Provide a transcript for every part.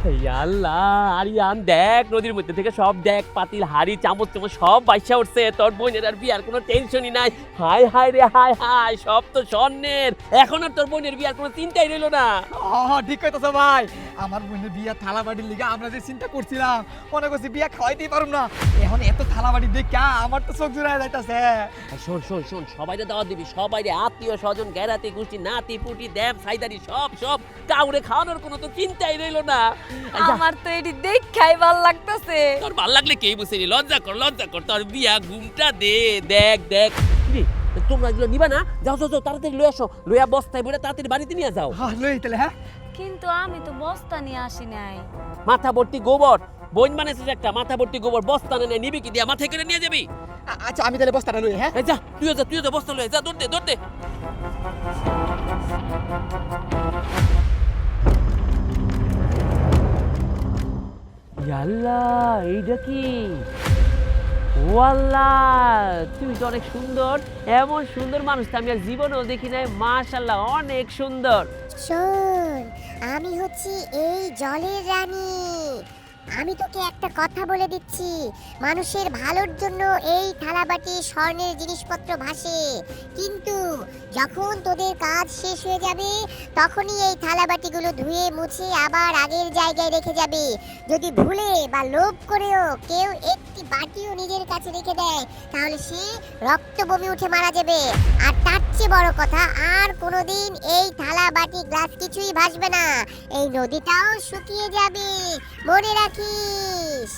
আল্লাহ আরিয়ান দেখ নদীর মধ্যে থেকে সব দেখ পাতিল হাড়ি চামচ চামচ সব বাইসা উঠছে তোর বোনের আর বিয়ার কোনো টেনশনই নাই হায় হায় রে হায় হায় সব তো স্বর্ণের এখন আর তোর বোনের বিয়ার কোনো চিন্তাই রইলো না ঠিক কইতাছ ভাই আমার বোনের বিয়া থালা বাড়ির লিগে আমরা যে চিন্তা করছিলাম মনে করছি বিয়া খাওয়াইতেই পারুম না এখন এত থালা বাড়ি দেখা আমার তো চোখ জুড়ায় যাইতাছে শোন শোন শোন সবাইরে দাওয়াত দিবি সবাইরে আত্মীয় স্বজন গ্যারাতি গোষ্ঠী নাতি পুটি দেব সাইদারি সব সব কাউরে খাওয়ানোর কোনো তো চিন্তাই রইলো না আমার তো এটি দেখাই ভাল লাগতেছে তোর ভাল লাগলে কে বুঝেনি লজ্জা কর তোর বিয়া ঘুমটা দে দেখ দেখ কি রে, তোমরা এগুলো নিবা না যাও যাও যাও তাড়াতাড়ি লয়ে আসো লইয়া বস্তায় বইরা তাড়াতাড়ি বাড়িতে নিয়ে যাও লই তাহলে হ্যাঁ কিন্তু আমি তো বস্তা নিয়ে আসি নাই মাথা ভর্তি গোবর বইন বানাইছিস একটা মাথা ভর্তি গোবর বস্তা নে নিবি কি দিয়া মাথায় করে নিয়ে যাবি আচ্ছা আমি তাহলে বস্তাটা লই হ্যাঁ এই যা তুইও যা বস্তা লয়ে যা দৌড় দে আল্লাহ এইটা কি ও আল্লাহ তুমি তো অনেক সুন্দর এমন সুন্দর মানুষ তো আমি আর জীবনেও দেখি নাই মাশাআল্লাহ অনেক সুন্দর শোন আমি হচ্ছি এই জলের রানী আমি তোকে একটা কথা বলে দিচ্ছি মানুষের ভালোর জন্য এই থালাবাটি স্বর্ণের জিনিসপত্র ভাসে কিন্তু যখন তোদের কাজ শেষ হয়ে যাবে তখনই এই থালাবাটিগুলো ধুয়ে মুছে আবার আগের জায়গায় রেখে যাবে যদি ভুলে বা লোভ করেও কেউ একটি বাটিও নিজের কাছে রেখে দেয় তাহলে সে রক্ত বমি উঠে মারা যাবে আর তার চেয়ে বড় কথা আর কোনোদিন এই থালা বাটি গ্লাস কিছুই ভাসবে না এই নদীটাও শুকিয়ে যাবে মনে রাখিস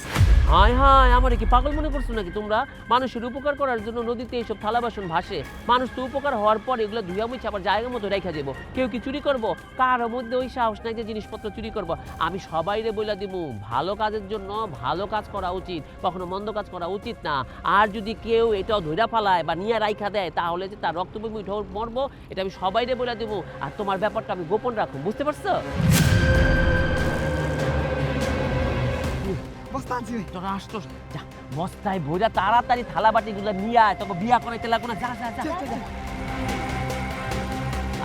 হায় হায় আমার কি পাগল মনে করছো নাকি তোমরা মানুষের উপকার করার জন্য নদীতে এইসব থালা বাসন ভাসে মানুষ তো উপকার হওয়ার পর এগুলো ধুয়া মুছে আবার জায়গা মতো রেখে যাবো কেউ কি চুরি করবো কার মধ্যে ওই সাহস নাই যে জিনিসপত্র চুরি করবো আমি সবাইরে বলে দিব ভালো কাজের জন্য ভালো কাজ করা উচিত কখনো মন্দ কাজ করা উচিত না আর যদি কেউ এটাও ধইরা ফালায় বা নিয়ে রাইখা দেয় তাহলে যে তার রক্তবমি উঠে মরবো এটা আমি সবাইরে বলে দিব আর তোমার ব্যাপারটা আমি গোপন রাখবো বুঝতে পারছো বস্তা আনছি তোরা আসতো যা বস্তায় ভোজা তাড়াতাড়ি থালা বাটিগুলো নিয়ে আয় তোকে বিয়া করাইতে লাগবো না যা যা যা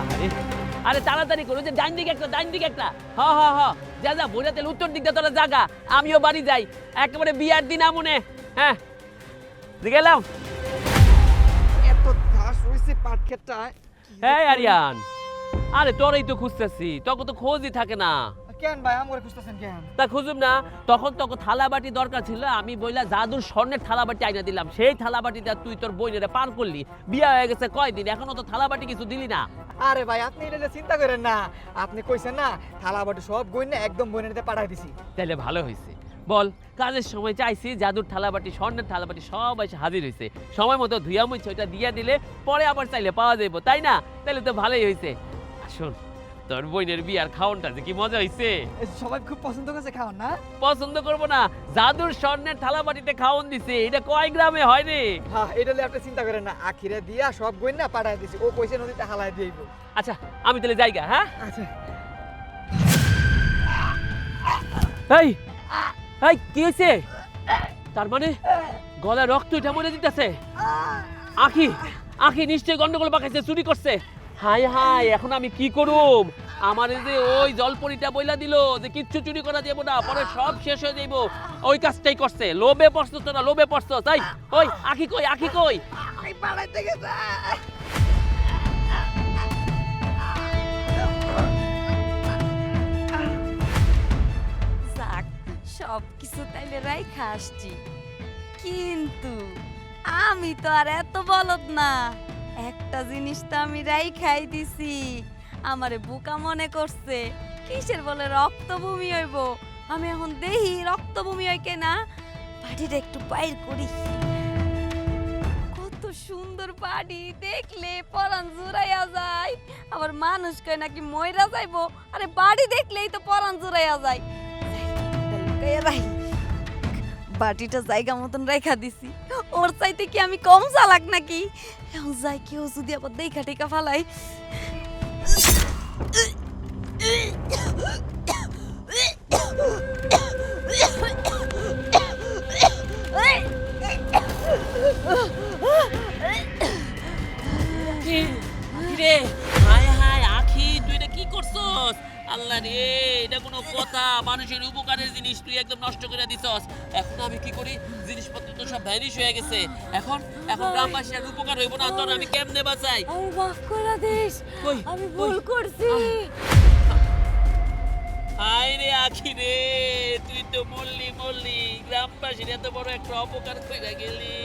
আরে আরে তাড়াতাড়ি করো যে ডাইন দিকে একটা হ যা যা ভোজা তেল উত্তর দিকটা তোরা জাগা আমিও বাড়ি যাই একেবারে বিয়ার দিন আমনে হ্যাঁ গেলাম এত ঘাস হইছে পাট ক্ষেতটায় হ্যাঁ আরিয়ান আরে তোরই তো খুঁজতেছি তখন তো খোঁজই থাকে না কেন ভাই আমরে খুঁজতেছেন কেন তা খুঁজুম না তখন থালা বাটি দরকার ছিল আমি বইলা জাদুর স্বর্ণের থালা বাটি আইনা দিলাম সেই থালা বাটিটা তুই তোর বইনেরে পার করলি বিয়া হয়ে গেছে কয়দিন এখনো তো থালা বাটি কিছু দিলি না আরে ভাই আপনি এটা চিন্তা করেন না আপনি কইছেন না থালা বাটি সব গইনা একদম বইনেতে পাঠাই দিছি তাহলে ভালো হয়েছে বল কাজের সময় চাইছি জাদুর থালাবাটি স্বর্ণের থালাবাটি সব এসে হাজির হয়েছে সময় মতো ধুয়া মুছে ওইটা দিয়ে দিলে পরে আবার চাইলে পাওয়া যাইব তাই না তাহলে তো ভালোই হয়েছে শোন তোর বোনের বিয়ার খাওনটা যে কি মজা হয়েছে সবাই খুব পছন্দ করছে খাওয়ান না পছন্দ করবো না জাদুর স্বর্ণের থালাবাটিতে খাওন দিছে এটা কয় গ্রামে হয় রে হ্যাঁ এটা আপনি চিন্তা করেন না আখিরে দিয়া সব গইনা পাঠাই দিছি ও কইছে নদীতে হালাই দিইব আচ্ছা আমি তাহলে যাইগা হ্যাঁ আচ্ছা এই এই কি হয়েছে তার মানে গলায় রক্ত উঠে মরে দিতেছে আখি নিশ্চয়ই গন্ডগোল পাকাইছে চুরি করছে হাই হাই এখন আমি কি করুম আমার যে ওই জলপরিটা বইলা দিল যে কিচ্ছু চুরি করা যাবো না পরে সব শেষ হয়ে যাইব ওই কাজটাই করছে লোভে পড়ছো তোরা লোভে পড়ছো তাই ওই আখি কই আমি পালাইতে গেছে যাক সব কিছু তাইলে রাইখা আসছি কিন্তু আমি তো আর এত বলদ না একটা জিনিস তো আমি রাইখাই দিছি আমারে বোকা মনে করছে কিসের বলে রক্তভূমি হইব আমি এখন দেহি রক্তভূমি হয় কেনা বাড়িটা একটু বাইর করি কত সুন্দর বাড়ি দেখলে পরাণ জুড়াইয়া যায় আবার মানুষ কয় নাকি ময়রা যাইবো আরে বাড়ি দেখলেই তো পরাণ জুড়াইয়া যায় বাটিটা জায়গা মতন রেখা দিছি ওর চাইতে কি আমি কম চালাক নাকি এখন যাই কেউ যদি আবার দেখা টেকা ফালাই রে হায় হায় আখি তুই এটা কি করছস আল্লাহ রে, এটা কোনো কথা? মানুষের উপকারের জিনিস তুই একদম নষ্ট করে দিছস। এখন আমি কি করি? জিনিসপত্র তো সব ভ্যানিশ হয়ে গেছে। এখন এখন গ্রামবাসী আর উপকার হইব না, তোর আমি কেমনে বাঁচাই? আমি মাফ করে দিস, কই, আমি কই? ভুল করছি। হায় রে আখি রে, তুই তো মরলি মরলি, গ্রামবাসীর এত বড় একটা অপকার কইরা গেলি।